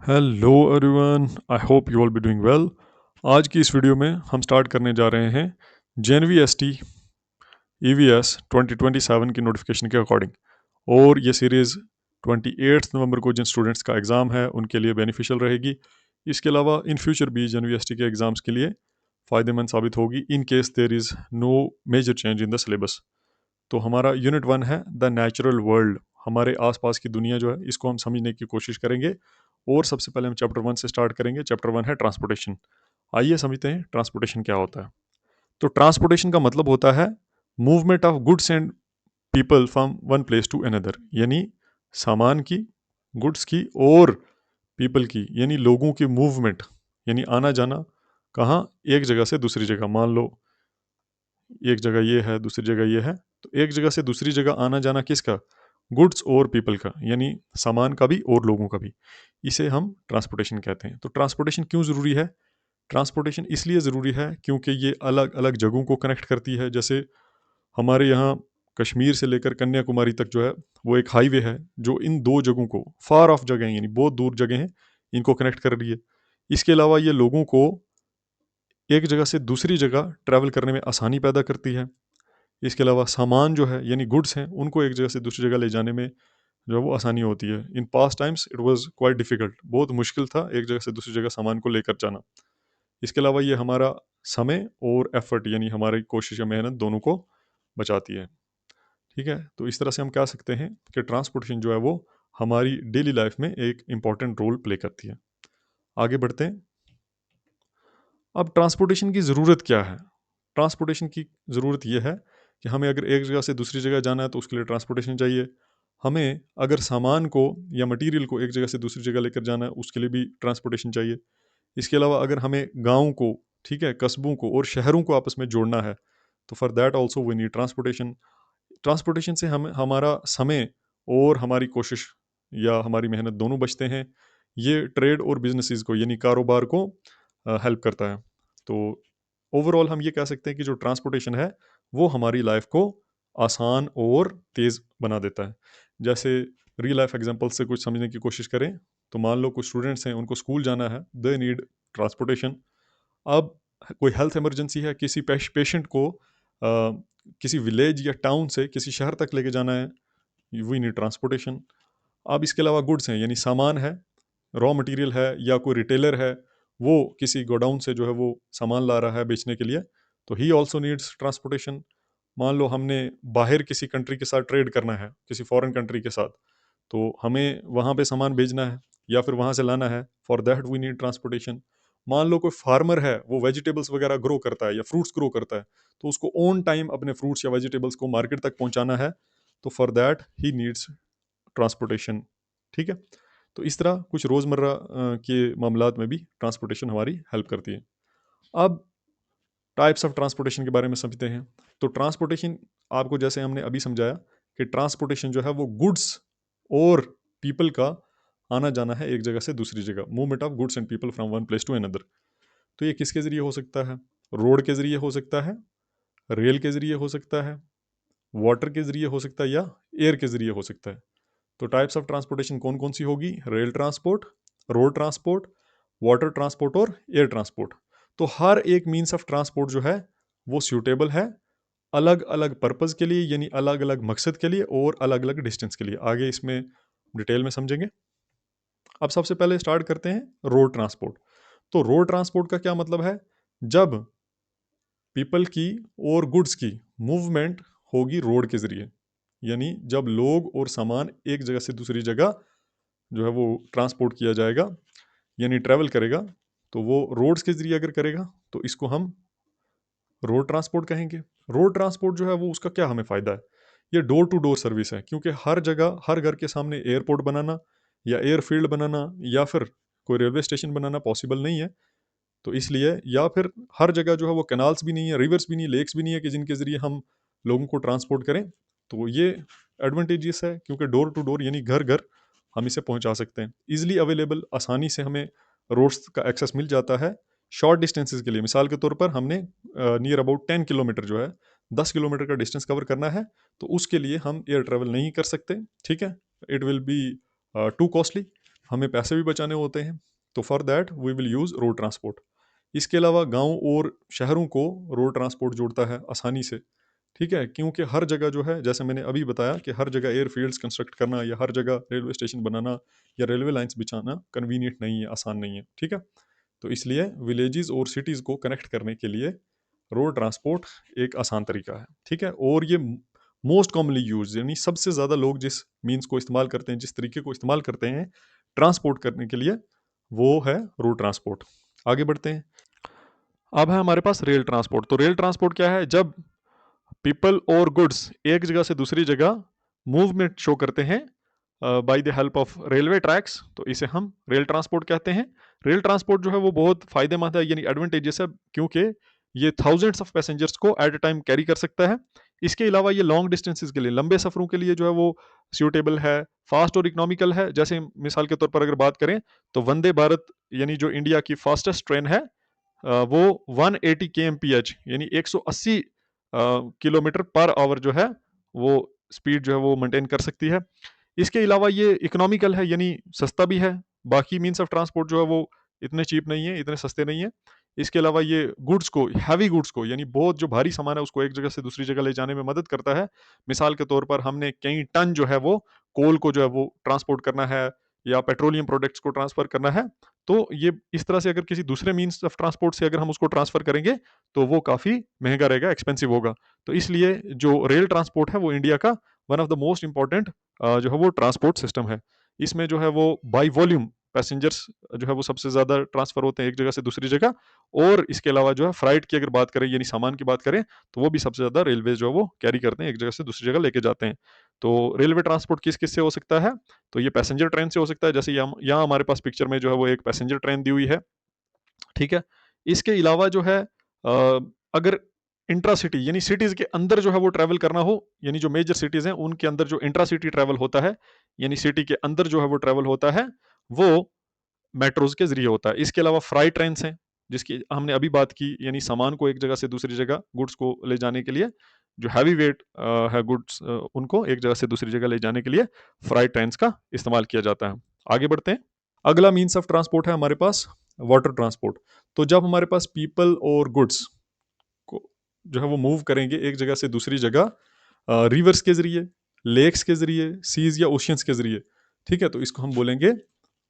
Hello everyone, I hope you all be doing well. आज की इस वीडियो में हम स्टार्ट करने जा रहे हैं जेनवी एस टी EVS 2027 की नोटिफिकेशन के अकॉर्डिंग। और ये सीरीज़ 28 नवंबर को जिन स्टूडेंट्स का एग्ज़ाम है उनके लिए बेनिफिशियल रहेगी। इसके अलावा इन फ्यूचर भी जेनवी एस टी के एग्ज़ाम्स के लिए फ़ायदेमंद साबित होगी in case there is no major change in the syllabus. तो हमारा यूनिट 1 है द नेचुरल वर्ल्ड। हमारे आसपास की दुनिया जो है इसको हम समझने की कोशिश करेंगे। और सबसे पहले हम चैप्टर 1 से स्टार्ट करेंगे। चैप्टर 1 है ट्रांसपोर्टेशन। आइए समझते हैं ट्रांसपोर्टेशन क्या होता है। तो ट्रांसपोर्टेशन का मतलब होता है movement of goods and people from one place to another, यानी सामान की, गुड्स की और पीपल की, यानी लोगों की मूवमेंट, यानी आना जाना। कहाँ? एक जगह से दूसरी जगह। मान लो एक जगह ये है, दूसरी जगह ये है, तो एक जगह से दूसरी जगह आना जाना किसका? गुड्स और पीपल का, यानी सामान का भी और लोगों का भी। इसे हम ट्रांसपोर्टेशन कहते हैं। तो ट्रांसपोर्टेशन क्यों ज़रूरी है? ट्रांसपोर्टेशन इसलिए ज़रूरी है क्योंकि ये अलग अलग जगहों को कनेक्ट करती है। जैसे हमारे यहाँ कश्मीर से लेकर कन्याकुमारी तक जो है वो एक हाईवे है जो इन दो जगहों को, फार ऑफ जगह हैं यानी बहुत दूर जगह हैं, इनको कनेक्ट कर रही है। इसके अलावा ये लोगों को एक जगह से दूसरी जगह ट्रैवल करने में आसानी पैदा करती है। इसके अलावा सामान जो है यानी गुड्स हैं उनको एक जगह से दूसरी जगह ले जाने में जो है वो आसानी होती है। In past times it was quite difficult, बहुत मुश्किल था एक जगह से दूसरी जगह सामान को लेकर जाना। इसके अलावा ये हमारा समय और एफर्ट यानी हमारी कोशिश या मेहनत दोनों को बचाती है। ठीक है, तो इस तरह से हम कह सकते हैं कि ट्रांसपोर्टेशन जो है वो हमारी डेली लाइफ में एक इम्पॉर्टेंट रोल प्ले करती है। आगे बढ़ते हैं। अब ट्रांसपोर्टेशन की ज़रूरत क्या है? ट्रांसपोर्टेशन की ज़रूरत यह है कि हमें अगर एक जगह से दूसरी जगह जाना है तो उसके लिए ट्रांसपोर्टेशन चाहिए। हमें अगर सामान को या मटेरियल को एक जगह से दूसरी जगह लेकर जाना है उसके लिए भी ट्रांसपोर्टेशन चाहिए। इसके अलावा अगर हमें गाँव को, ठीक है, कस्बों को और शहरों को आपस में जोड़ना है तो for that also we need transportation. Transportation से हम हमारा समय और हमारी कोशिश या हमारी मेहनत दोनों बचते हैं। ये ट्रेड और बिजनेसेस को यानी कारोबार को हेल्प करता है। तो ओवरऑल हम ये कह सकते हैं कि जो ट्रांसपोर्टेशन है वो हमारी लाइफ को आसान और तेज़ बना देता है। जैसे रियल लाइफ एग्जांपल से कुछ समझने की कोशिश करें तो मान लो कुछ स्टूडेंट्स हैं, उनको स्कूल जाना है, दे नीड ट्रांसपोर्टेशन। अब कोई हेल्थ इमरजेंसी है, किसी पेशेंट को किसी विलेज या टाउन से किसी शहर तक लेके जाना है, वी नीड ट्रांसपोर्टेशन। अब इसके अलावा गुड्स हैं यानी सामान है, रॉ मटेरियल है, या कोई रिटेलर है, वो किसी गोडाउन से जो है वो सामान ला रहा है बेचने के लिए, तो ही ऑल्सो नीड्स ट्रांसपोर्टेशन। मान लो हमने बाहर किसी कंट्री के साथ ट्रेड करना है, किसी फॉरेन कंट्री के साथ, तो हमें वहाँ पे सामान भेजना है या फिर वहाँ से लाना है, for that we need transportation. मान लो कोई फार्मर है, वो वेजिटेबल्स वगैरह ग्रो करता है या फ्रूट्स ग्रो करता है, तो उसको ऑन टाइम अपने फ्रूट्स या वेजिटेबल्स को मार्केट तक पहुँचाना है, तो for that he needs transportation. ठीक है, तो इस तरह कुछ रोज़मर्रा के मामलात में भी ट्रांसपोर्टेशन हमारी हेल्प करती है। अब टाइप्स ऑफ ट्रांसपोर्टेशन के बारे में समझते हैं। तो ट्रांसपोर्टेशन आपको जैसे हमने अभी समझाया कि ट्रांसपोर्टेशन जो है वो गुड्स और पीपल का आना जाना है एक जगह से दूसरी जगह, movement of goods and people from one place to another. तो ये किसके ज़रिए हो सकता है? रोड के ज़रिए हो सकता है, रेल के ज़रिए हो सकता है, वाटर के ज़रिए हो सकता है, या एयर के ज़रिए हो सकता है। तो टाइप्स ऑफ ट्रांसपोर्टेशन कौन कौन सी होगी? Rail transport, road transport, water transport और एयर ट्रांसपोर्ट। तो हर एक मीन्स ऑफ ट्रांसपोर्ट जो है वो सूटेबल है अलग अलग पर्पज़ के लिए, यानी अलग अलग मकसद के लिए और अलग अलग डिस्टेंस के लिए। आगे इसमें डिटेल में समझेंगे। अब सबसे पहले स्टार्ट करते हैं रोड ट्रांसपोर्ट। तो रोड ट्रांसपोर्ट का क्या मतलब है? जब पीपल की और गुड्स की मूवमेंट होगी रोड के ज़रिए, यानी जब लोग और सामान एक जगह से दूसरी जगह जो है वो ट्रांसपोर्ट किया जाएगा यानी ट्रैवल करेगा, तो वो रोड्स के ज़रिए अगर करेगा तो इसको हम रोड ट्रांसपोर्ट कहेंगे। रोड ट्रांसपोर्ट जो है वो उसका क्या हमें फ़ायदा है? ये डोर टू डोर सर्विस है, क्योंकि हर जगह हर घर के सामने एयरपोर्ट बनाना या एयरफील्ड बनाना या फिर कोई रेलवे स्टेशन बनाना पॉसिबल नहीं है। तो इसलिए, या फिर हर जगह जो है वो कैनाल्स भी नहीं है, रिवर्स भी नहीं है, लेक्स भी नहीं है कि जिनके ज़रिए हम लोगों को ट्रांसपोर्ट करें। तो ये एडवांटेजेस है क्योंकि डोर टू डोर यानी घर घर हम इसे पहुंचा सकते हैं। ईजिली अवेलेबल, आसानी से हमें रोड्स का एक्सेस मिल जाता है शॉर्ट डिस्टेंसेस के लिए। मिसाल के तौर पर हमने नियर अबाउट 10 किलोमीटर जो है 10 किलोमीटर का डिस्टेंस कवर करना है, तो उसके लिए हम एयर ट्रैवल नहीं कर सकते। ठीक है, it will be too costly. हमें पैसे भी बचाने होते हैं, तो for that we will use road transport. इसके अलावा गाँव और शहरों को रोड ट्रांसपोर्ट जोड़ता है आसानी से, ठीक है? क्योंकि हर जगह जो है, जैसे मैंने अभी बताया कि हर जगह एयरफ़ील्ड्स कंस्ट्रक्ट करना या हर जगह रेलवे स्टेशन बनाना या रेलवे लाइन्स बिछाना कन्वीनिएंट नहीं है, आसान नहीं है, ठीक है? तो इसलिए विलेजेस और सिटीज़ को कनेक्ट करने के लिए रोड ट्रांसपोर्ट एक आसान तरीका है, ठीक है? और ये मोस्ट कॉमनली यूज़, यानी सबसे ज़्यादा लोग जिस मीन्स को इस्तेमाल करते हैं, जिस तरीके को इस्तेमाल करते हैं ट्रांसपोर्ट करने के लिए, वो है रोड ट्रांसपोर्ट। आगे बढ़ते हैं। अब है हमारे पास रेल ट्रांसपोर्ट। तो रेल ट्रांसपोर्ट क्या है? जब पीपल और गुड्स एक जगह से दूसरी जगह मूवमेंट शो करते हैं by the help of railway tracks, तो इसे हम रेल ट्रांसपोर्ट कहते हैं। रेल ट्रांसपोर्ट जो है वो बहुत फ़ायदेमंद है, यानी एडवांटेजेस है, क्योंकि ये थाउजेंड्स ऑफ पैसेंजर्स को एट अ टाइम कैरी कर सकता है। इसके अलावा ये लॉन्ग डिस्टेंसेस के लिए, लंबे सफ़रों के लिए जो है वो सूटेबल है, फास्ट और इकोनॉमिकल है। जैसे मिसाल के तौर पर अगर बात करें तो वंदे भारत, यानी जो इंडिया की फास्टेस्ट ट्रेन है, वो 180 kmph यानी 180 किलोमीटर पर आवर जो है वो स्पीड जो है वो मेंटेन कर सकती है। इसके अलावा ये इकोनॉमिकल है, यानी सस्ता भी है। बाकी मीन्स ऑफ ट्रांसपोर्ट जो है वो इतने चीप नहीं है, इतने सस्ते नहीं है। इसके अलावा ये गुड्स को, हैवी गुड्स को, यानी बहुत जो भारी सामान है उसको एक जगह से दूसरी जगह ले जाने में मदद करता है। मिसाल के तौर पर हमने कई टन जो है वो कोल को जो है वो ट्रांसपोर्ट करना है या पेट्रोलियम प्रोडक्ट्स को ट्रांसफ़र करना है, तो ये इस तरह से अगर किसी दूसरे मीन्स ऑफ ट्रांसपोर्ट से अगर हम उसको ट्रांसफ़र करेंगे तो वो काफ़ी महंगा रहेगा, एक्सपेंसिव होगा। तो इसलिए जो रेल ट्रांसपोर्ट है वो इंडिया का one of the most important जो है वो ट्रांसपोर्ट सिस्टम है। इसमें जो है वो बाय वॉल्यूम पैसेंजर्स जो है वो सबसे ज़्यादा ट्रांसफ़र होते हैं एक जगह से दूसरी जगह, और इसके अलावा जो है फ्राइट की अगर बात करें, यानी सामान की बात करें, तो वो भी सबसे ज़्यादा रेलवे जो है वो कैरी करते हैं, एक जगह से दूसरी जगह लेके जाते हैं। तो रेलवे ट्रांसपोर्ट किस-किस से हो सकता है? तो ये पैसेंजर ट्रेन से हो सकता है, जैसे यहाँ हमारे पास पिक्चर में जो है वो एक पैसेंजर ट्रेन दी हुई है, ठीक है? इसके अलावा जो है अगर इंट्रा सिटी, यानी सिटीज़ के अंदर जो है वो ट्रैवल करना हो, यानी जो मेजर सिटीज़ हैं उनके अंदर जो इंट्रा सिटी ट्रैवल होता है, यानी सिटी के अंदर जो है वो ट्रैवल होता है, वो मेट्रोज़ के ज़रिए होता है। इसके अलावा फ्राइट ट्रेन्स हैं, जिसकी हमने अभी बात की, यानी सामान को एक जगह से दूसरी जगह, गुड्स को ले जाने के लिए, जो हैवी वेट है गुड्स, उनको एक जगह से दूसरी जगह ले जाने के लिए फ्राइट ट्रेन्स का इस्तेमाल किया जाता है। आगे बढ़ते हैं। अगला मीन्स ऑफ ट्रांसपोर्ट है हमारे पास वाटर ट्रांसपोर्ट। तो जब हमारे पास पीपल और गुड्स को जो है वो मूव करेंगे एक जगह से दूसरी जगह रिवर्स के ज़रिए, लेक्स के ज़रिए, सीज़ या ओशियंस के ज़रिए, ठीक है? तो इसको हम बोलेंगे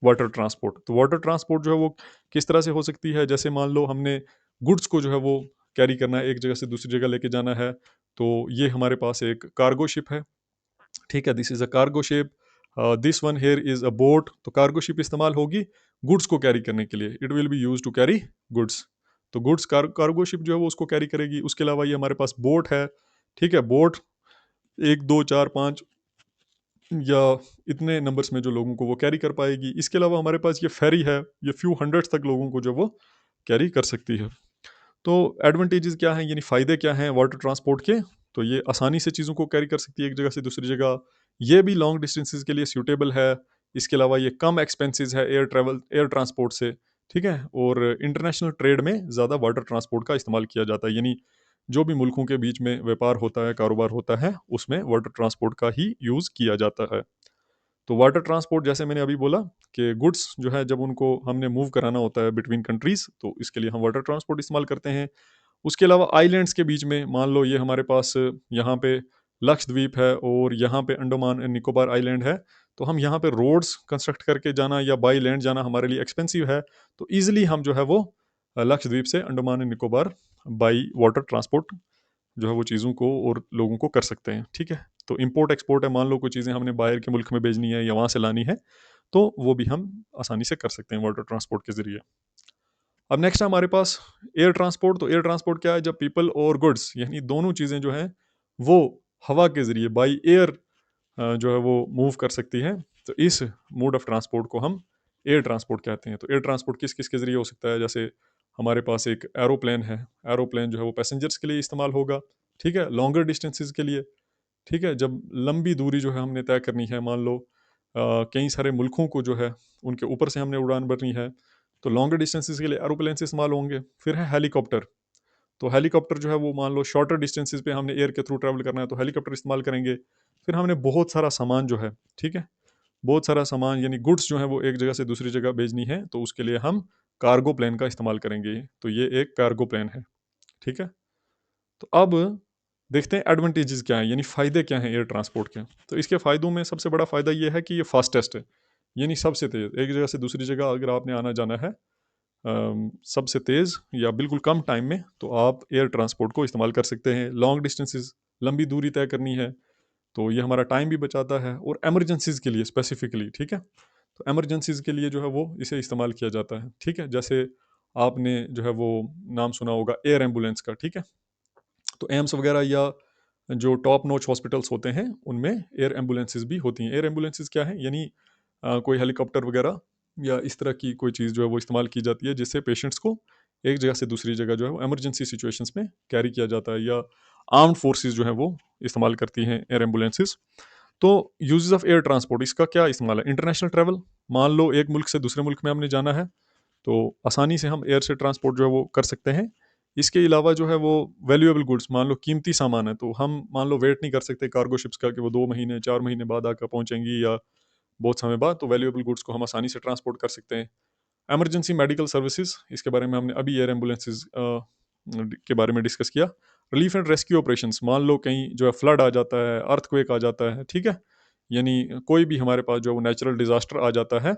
वाटर ट्रांसपोर्ट। तो वाटर ट्रांसपोर्ट जो है वो किस तरह से हो सकती है? जैसे मान लो हमने गुड्स को जो है वो कैरी करना है, एक जगह से दूसरी जगह लेके जाना है, तो ये हमारे पास एक कार्गो शिप है, ठीक है? This is a cargo ship, this one here is a boat. तो कार्गो शिप इस्तेमाल होगी गुड्स को कैरी करने के लिए। It will be used to carry goods. तो गुड्स कार्गो शिप जो है वो उसको कैरी करेगी। उसके अलावा ये हमारे पास बोट है, ठीक है? बोट 1, 2, 4, 5 या इतने नंबर्स में जो लोगों को वो कैरी कर पाएगी। इसके अलावा हमारे पास ये फेरी है, ये फ्यू हंड्रेड्स तक लोगों को जो वो कैरी कर सकती है। तो एडवांटेजेस क्या हैं, यानी फ़ायदे क्या हैं वाटर ट्रांसपोर्ट के? तो ये आसानी से चीज़ों को कैरी कर सकती है एक जगह से दूसरी जगह। ये भी लॉन्ग डिस्टेंसेस के लिए सूटेबल है। इसके अलावा ये कम एक्सपेंसेस है एयर ट्रांसपोर्ट से, ठीक है? और इंटरनेशनल ट्रेड में ज़्यादा वाटर ट्रांसपोर्ट का इस्तेमाल किया जाता है, यानी जो भी मुल्कों के बीच में व्यापार होता है, कारोबार होता है, उसमें वाटर ट्रांसपोर्ट का ही यूज़ किया जाता है। तो वाटर ट्रांसपोर्ट, जैसे मैंने अभी बोला कि गुड्स जो है जब उनको हमने मूव कराना होता है बिटवीन कंट्रीज़, तो इसके लिए हम वाटर ट्रांसपोर्ट इस्तेमाल करते हैं। उसके अलावा आइलैंड्स के बीच में मान लो ये हमारे पास यहाँ पे लक्षद्वीप है और यहाँ पे अंडमान एंड निकोबार आइलैंड है, तो हम यहाँ पे रोड्स कंस्ट्रक्ट करके जाना या बाई लैंड जाना हमारे लिए एक्सपेंसिव है, तो ईज़िली हम जो है वो लक्षद्वीप से Andaman and Nicobar by water transport जो है वो चीज़ों को और लोगों को कर सकते हैं, ठीक है? तो इम्पोर्ट एक्सपोर्ट है, मान लो कोई चीज़ें हमने बाहर के मुल्क में भेजनी है या वहाँ से लानी है, तो वो भी हम आसानी से कर सकते हैं वाटर ट्रांसपोर्ट के ज़रिए। अब नेक्स्ट है हमारे पास एयर ट्रांसपोर्ट। तो एयर ट्रांसपोर्ट क्या है? जब पीपल और गुड्स, यानी दोनों चीज़ें जो हैं वो हवा के ज़रिए बाई एयर जो है वो मूव कर सकती हैं, तो इस मोड ऑफ ट्रांसपोर्ट को हम एयर ट्रांसपोर्ट कहते हैं। तो एयर ट्रांसपोर्ट किस किस के ज़रिए हो सकता है? जैसे हमारे पास एक एरोप्लेन है, एरोप्लेन जो है वो पैसेंजर्स के लिए इस्तेमाल होगा, ठीक है? लॉन्गर डिस्टेंसेस के लिए, ठीक है? जब लंबी दूरी जो है हमने तय करनी है, मान लो कई सारे मुल्कों को जो है उनके ऊपर से हमने उड़ान भरनी है, तो लॉन्गर डिस्टेंसेस के लिए एरोप्लेन से इस्तेमाल होंगे। फिर है हेलीकॉप्टर। तो हेलीकॉप्टर जो है वो मान लो शॉर्टर डिस्टेंसेस पे हमने एयर के थ्रू ट्रैवल करना है, तो हेलीकॉप्टर इस्तेमाल करेंगे। फिर हमने बहुत सारा सामान जो है, ठीक है? बहुत सारा सामान यानी गुड्स जो है वो एक जगह से दूसरी जगह भेजनी है, तो उसके लिए हम कार्गो प्लेन का इस्तेमाल करेंगे। तो ये एक कार्गो प्लेन है, ठीक है। तो अब देखते हैं एडवांटेजेस क्या हैं, यानी फ़ायदे क्या हैं एयर ट्रांसपोर्ट के। तो इसके फ़ायदों में सबसे बड़ा फ़ायदा ये है कि ये फास्टेस्ट है, यानी सबसे तेज़। एक जगह से दूसरी जगह अगर आपने आना जाना है सबसे तेज़ या बिल्कुल कम टाइम में, तो आप एयर ट्रांसपोर्ट को इस्तेमाल कर सकते हैं। लॉन्ग डिस्टेंसेस, लंबी दूरी तय करनी है, तो ये हमारा टाइम भी बचाता है। और इमरजेंसीज़ के लिए स्पेसिफिकली, ठीक है, तो इमरजेंसीज़ के लिए जो है वो इसे इस्तेमाल किया जाता है, ठीक है। जैसे आपने जो है वो नाम सुना होगा एयर एम्बुलेंस का, ठीक है। तो एम्स वगैरह या जो टॉप नॉच हॉस्पिटल्स होते हैं उनमें एयर एम्बुलेंसेस भी होती हैं। एयर एम्बुलेंसेस क्या है, यानी कोई हेलीकॉप्टर वगैरह या इस तरह की कोई चीज़ जो है वो इस्तेमाल की जाती है, जिससे पेशेंट्स को एक जगह से दूसरी जगह जो है वो इमरजेंसी सिचुएशंस में कैरी किया जाता है, या आर्म्ड फोर्सेस जो है वो इस्तेमाल करती हैं एयर एम्बुलेंसेस। तो यूजेस ऑफ एयर ट्रांसपोर्ट, इसका क्या इस्तेमाल है? इंटरनेशनल ट्रैवल, मान लो एक मुल्क से दूसरे मुल्क में हमने जाना है, तो आसानी से हम एयर से ट्रांसपोर्ट जो है वो कर सकते हैं। इसके अलावा जो है वो वैल्यूएबल गुड्स, मान लो कीमती सामान है, तो हम मान लो वेट नहीं कर सकते कार्गो शिप्स का कि वो 2 महीने 4 महीने बाद आकर पहुँचेंगी या बहुत समय बाद, तो वैल्यूएबल गुड्स को हम आसानी से ट्रांसपोर्ट कर सकते हैं। इमरजेंसी मेडिकल सर्विसेज, इसके बारे में हमने अभी एयर एम्बुलेंसेज के बारे में डिस्कस किया। रिलीफ एंड रेस्क्यू ऑपरेशंस, मान लो कहीं जो है फ्लड आ जाता है, अर्थक्वेक आ जाता है, ठीक है, यानी कोई भी हमारे पास जो है वो नेचुरल डिजास्टर आ जाता है,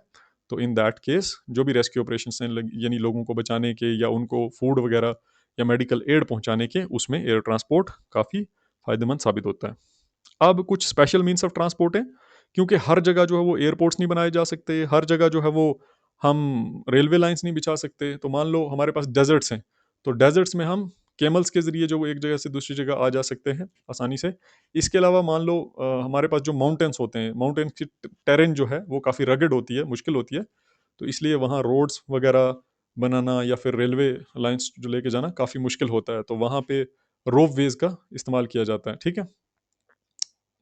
तो इन दैट केस जो भी रेस्क्यू ऑपरेशंस हैं, यानी लोगों को बचाने के या उनको फूड वगैरह या मेडिकल एड पहुंचाने के, उसमें एयर ट्रांसपोर्ट काफ़ी फ़ायदेमंद साबित होता है। अब कुछ स्पेशल मीन्स ऑफ ट्रांसपोर्ट हैं, क्योंकि हर जगह जो है वो एयरपोर्ट्स नहीं बनाए जा सकते, हर जगह जो है वो हम रेलवे लाइंस नहीं बिछा सकते। तो मान लो हमारे पास डेजर्ट्स हैं, तो डेजर्ट्स में हम कैमल्स के ज़रिए जो वो एक जगह से दूसरी जगह आ जा सकते हैं आसानी से। इसके अलावा मान लो हमारे पास जो माउंटेन्स होते हैं, माउंटेन की टेरेन जो है वो काफ़ी रगड होती है, मुश्किल होती है, तो इसलिए वहाँ रोड्स वगैरह बनाना या फिर रेलवे लाइंस जो लेके जाना काफ़ी मुश्किल होता है, तो वहाँ पे रोप वेज़ का इस्तेमाल किया जाता है, ठीक है।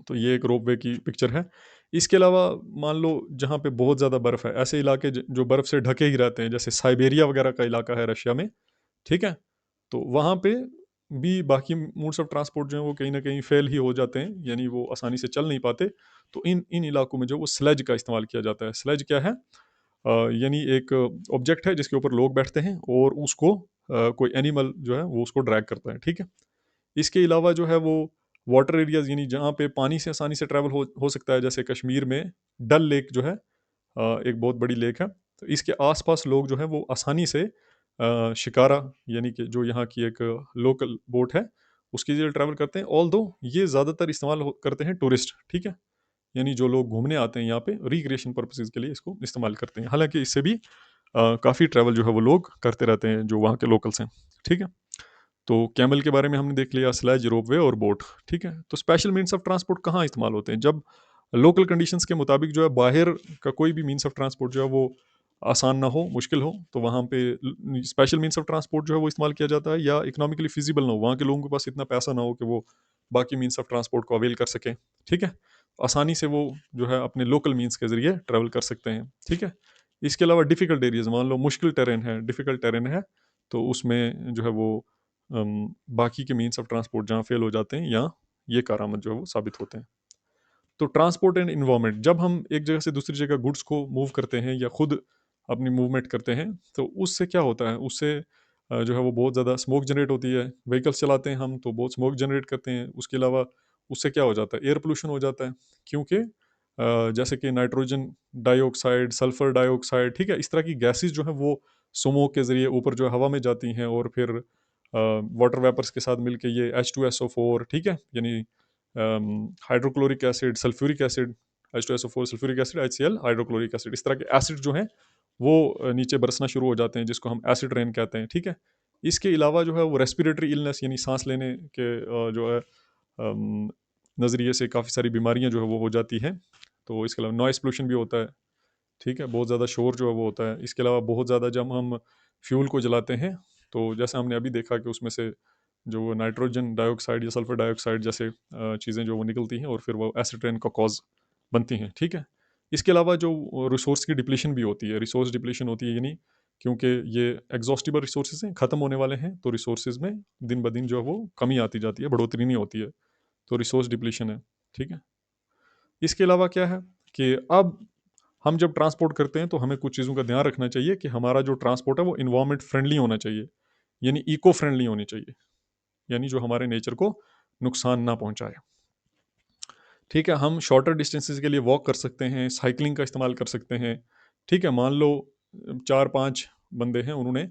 तो ये एक रोपवे की पिक्चर है। इसके अलावा मान लो जहाँ पे बहुत ज़्यादा बर्फ़ है, ऐसे इलाके जो बर्फ़ से ढके ही रहते हैं, जैसे साइबेरिया वगैरह का इलाका है रशिया में, ठीक है? तो वहाँ पे भी बाकी मोड्स ऑफ ट्रांसपोर्ट जो हैं वो कहीं न कहीं फ़ेल ही हो जाते हैं, यानी वो आसानी से चल नहीं पाते। तो इन इन इलाकों में जो वो स्लेज का इस्तेमाल किया जाता है। स्लेज क्या है? यानी एक ऑब्जेक्ट है जिसके ऊपर लोग बैठते हैं और उसको कोई एनिमल जो है वो उसको ड्रैग करता है, ठीक है? इसके अलावा जो है वो वाटर एरियाज़, यानी जहाँ पे पानी से आसानी से ट्रैवल हो सकता है, जैसे कश्मीर में डल लेक जो है एक बहुत बड़ी लेक है। तो इसके आस-पास लोग जो हैं वो आसानी से शिकारा, यानी कि जो यहाँ की एक लोकल बोट है, उसके ज़रिए ट्रैवल करते हैं। ऑल्दो ये ज़्यादातर इस्तेमाल करते हैं टूरिस्ट, ठीक है? यानी जो लोग घूमने आते हैं यहाँ पे रिक्रिएशन पर्पसेज़ के लिए इसको इस्तेमाल करते हैं। हालाँकि इससे भी काफ़ी ट्रैवल जो है वो लोग करते रहते हैं जो वहाँ के लोकल्स हैं, ठीक है? तो कैमल के बारे में हमने देख लिया, स्लेज, रोपवे और बोट, ठीक है। तो स्पेशल मीन्स ऑफ ट्रांसपोर्ट कहाँ इस्तेमाल होते हैं? जब लोकल कंडीशंस के मुताबिक जो है बाहर का कोई भी मीन्स ऑफ ट्रांसपोर्ट जो है वो आसान ना हो, मुश्किल हो, तो वहाँ पे स्पेशल मीन्स ऑफ ट्रांसपोर्ट जो है वो इस्तेमाल किया जाता है, या इकोनॉमिकली फिजिबल ना हो, वहाँ के लोगों के पास इतना पैसा ना हो कि वो बाकी मीन्स ऑफ ट्रांसपोर्ट को अवेल कर सकें, ठीक है। आसानी से वो जो है अपने लोकल मीन्स के ज़रिए ट्रैवल कर सकते हैं, ठीक है। इसके अलावा डिफ़िकल्ट एरियाज़, मान लो मुश्किल टेरेन है, डिफ़िकल्ट टेरेन है, तो उसमें जो है वो बाकी के मीन्स ऑफ ट्रांसपोर्ट जहाँ फेल हो जाते हैं, या ये कारआमद जो है वो साबित होते हैं। तो ट्रांसपोर्ट एंड इन्वायरमेंट, जब हम एक जगह से दूसरी जगह गुड्स को मूव करते हैं या खुद अपनी मूवमेंट करते हैं, तो उससे क्या होता है, उससे जो है वो बहुत ज़्यादा स्मोक जनरेट होती है। व्हीकल्स चलाते हैं हम तो बहुत स्मोक जनरेट करते हैं। उसके अलावा उससे क्या हो जाता है, एयर पोल्यूशन हो जाता है, क्योंकि जैसे कि नाइट्रोजन डाइऑक्साइड, सल्फर डाइऑक्साइड, ठीक है, इस तरह की गैसेस जो हैं वो स्मोक के ज़रिए ऊपर जो है हवा में जाती हैं, और फिर वाटर वेपर्स के साथ मिलके ये H2SO4, ठीक है, यानी hydrochloric acid, sulphuric acid, H2SO4, sulphuric acid, HCl, hydrochloric acid, इस तरह के एसिड जो हैं वो नीचे बरसना शुरू हो जाते हैं, जिसको हम एसिड रेन कहते हैं, ठीक है। इसके अलावा जो है वो रेस्पिरेटरी इलनेस, यानी सांस लेने के जो है नज़रिए से काफ़ी सारी बीमारियां जो है वो हो जाती हैं। तो इसके अलावा नॉइस पोल्यूशन भी होता है, ठीक है, बहुत ज़्यादा शोर जो है वो होता है। इसके अलावा बहुत ज़्यादा जब हम फ्यूल को जलाते हैं, तो जैसा हमने अभी देखा कि उसमें से जो नाइट्रोजन डाइऑक्साइड या सल्फर डाइऑक्साइड जैसे चीज़ें जो वो निकलती हैं, और फिर वो एसिड रेन का कॉज बनती हैं, ठीक है। इसके अलावा जो रिसोर्स की डिप्लीशन भी होती है, रिसोर्स डिप्लीशन होती है, यानी क्योंकि ये एग्जॉस्टिबल रिसोर्सेज हैं, ख़त्म होने वाले हैं, तो रिसोर्सेज में दिन ब दिन जो है वो कमी आती जाती है, बढ़ोतरी नहीं होती है, तो रिसोर्स डिप्लीशन है, ठीक है। इसके अलावा क्या है कि अब हम जब ट्रांसपोर्ट करते हैं तो हमें कुछ चीज़ों का ध्यान रखना चाहिए कि हमारा जो ट्रांसपोर्ट है वो इन्वायरमेंट फ्रेंडली होना चाहिए, यानी इको फ्रेंडली होनी चाहिए, यानी जो हमारे नेचर को नुकसान ना पहुंचाए। ठीक है, हम शॉर्टर डिस्टेंसेस के लिए वॉक कर सकते हैं, साइकिलिंग का इस्तेमाल कर सकते हैं। ठीक है, मान लो 4-5 बंदे हैं, उन्होंने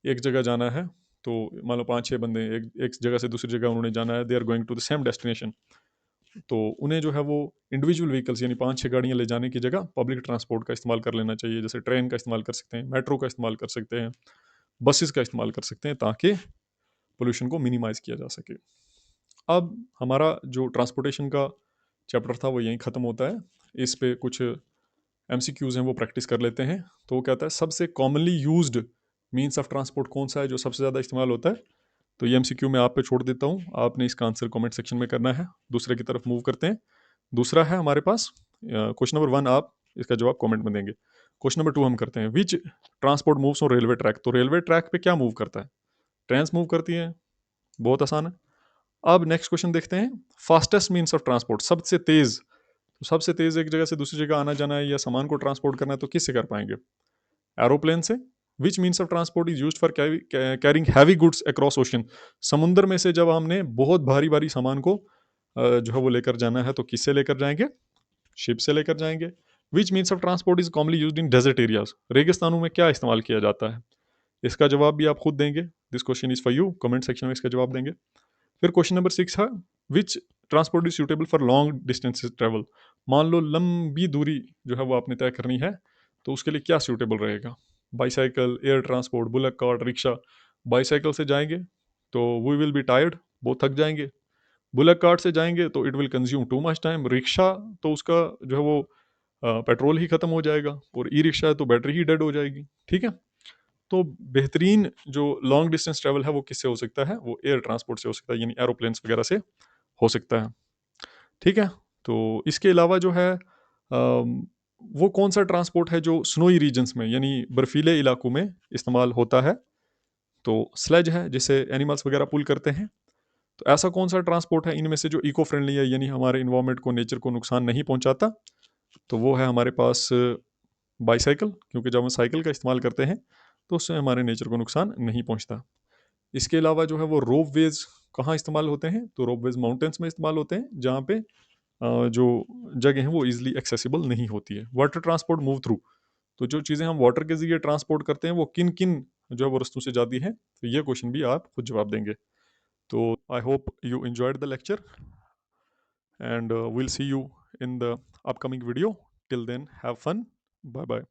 एक जगह जाना है, तो मान लो 5-6 बंदे हैं, एक एक जगह से दूसरी जगह उन्होंने जाना है, they are going to the same destination. तो उन्हें जो है वो इंडिविजुअल व्हीकल्स यानी 5-6 गाड़ियाँ ले जाने की जगह पब्लिक ट्रांसपोर्ट का इस्तेमाल कर लेना चाहिए, जैसे ट्रेन का इस्तेमाल कर सकते हैं, मेट्रो का इस्तेमाल कर सकते हैं, बसेस का इस्तेमाल कर सकते हैं, ताकि पोल्यूशन को मिनिमाइज़ किया जा सके। अब हमारा जो ट्रांसपोर्टेशन का चैप्टर था वो यहीं ख़त्म होता है। इस पे कुछ एमसीक्यूज़ हैं वो प्रैक्टिस कर लेते हैं। तो वो कहता है सबसे commonly used means of transport कौन सा है जो सबसे ज़्यादा इस्तेमाल होता है। तो ये एमसीक्यू मैं आप पे छोड़ देता हूँ, आपने इसका आंसर कमेंट सेक्शन में करना है। दूसरे की तरफ मूव करते हैं। दूसरा है हमारे पास क्वेश्चन नंबर 1, आप इसका जवाब कमेंट में देंगे। क्वेश्चन नंबर 2 हम करते हैं, विच transport moves on railway track. तो रेलवे ट्रैक पे क्या मूव करता है? ट्रेन्स मूव करती हैं, बहुत आसान है। अब नेक्स्ट क्वेश्चन देखते हैं, फास्टेस्ट मीन्स ऑफ ट्रांसपोर्ट, सबसे तेज। तो सबसे तेज एक जगह से दूसरी जगह आना जाना है या सामान को ट्रांसपोर्ट करना है तो किससे कर पाएंगे? एरोप्लेन से। विच means of transport is used for carrying heavy goods across ocean. समुद्र में से जब हमने बहुत भारी भारी सामान को जो है वो लेकर जाना है तो किससे लेकर जाएंगे? शिप से लेकर जाएंगे। Which means of transport is commonly used in desert areas. रेगिस्तानों में क्या इस्तेमाल किया जाता है? इसका जवाब भी आप खुद देंगे। This question is for you, comment section में इसका जवाब देंगे। फिर क्वेश्चन नंबर 6 है, विच transport is suitable for long distances travel. मान लो लंबी दूरी जो है वो आपने तय करनी है, तो उसके लिए क्या सूटेबल रहेगा? Bicycle, air transport, bullet cart, rickshaw. Bicycle से जाएंगे तो वी विल बी टायर्ड, बहुत थक जाएंगे। बुलेट कार्ट से जाएंगे तो it will consume too much time. Rickshaw तो उसका जो है वो पेट्रोल ही खत्म हो जाएगा, और ई रिक्शा है तो बैटरी ही डेड हो जाएगी। ठीक है, तो बेहतरीन जो लॉन्ग डिस्टेंस ट्रैवल है वो किससे हो सकता है? वो एयर ट्रांसपोर्ट से हो सकता है, यानी एरोप्लेन्स वगैरह से हो सकता है। ठीक है, तो इसके अलावा जो है वो कौन सा ट्रांसपोर्ट है जो स्नोई रीजन्स में यानी बर्फीले इलाकों में इस्तेमाल होता है? तो स्लेज है, जिसे एनिमल्स वगैरह पुल करते हैं। तो ऐसा कौन सा ट्रांसपोर्ट है इनमें से जो इको फ्रेंडली है, यानी हमारे इन्वायरमेंट को, नेचर को नुकसान नहीं पहुंचाता? तो वो है हमारे पास बाईसाइकिल, क्योंकि जब हम साइकिल का इस्तेमाल करते हैं तो उससे हमारे नेचर को नुकसान नहीं पहुंचता। इसके अलावा जो है वो रोप वेज कहाँ इस्तेमाल होते हैं? तो रोप वेज माउंटेन्स में इस्तेमाल होते हैं, जहाँ पे जो जगह है वो इजीली एक्सेसिबल नहीं होती है। वाटर ट्रांसपोर्ट मूव थ्रू, तो जो चीज़ें हम वाटर के जरिए ट्रांसपोर्ट करते हैं वो किन किन जो है वो रस्तों से जाती हैं, तो ये क्वेश्चन भी आप खुद जवाब देंगे। तो I hope you enjoyed the lecture, and we'll see you in the upcoming video. Till then, have fun. Bye bye.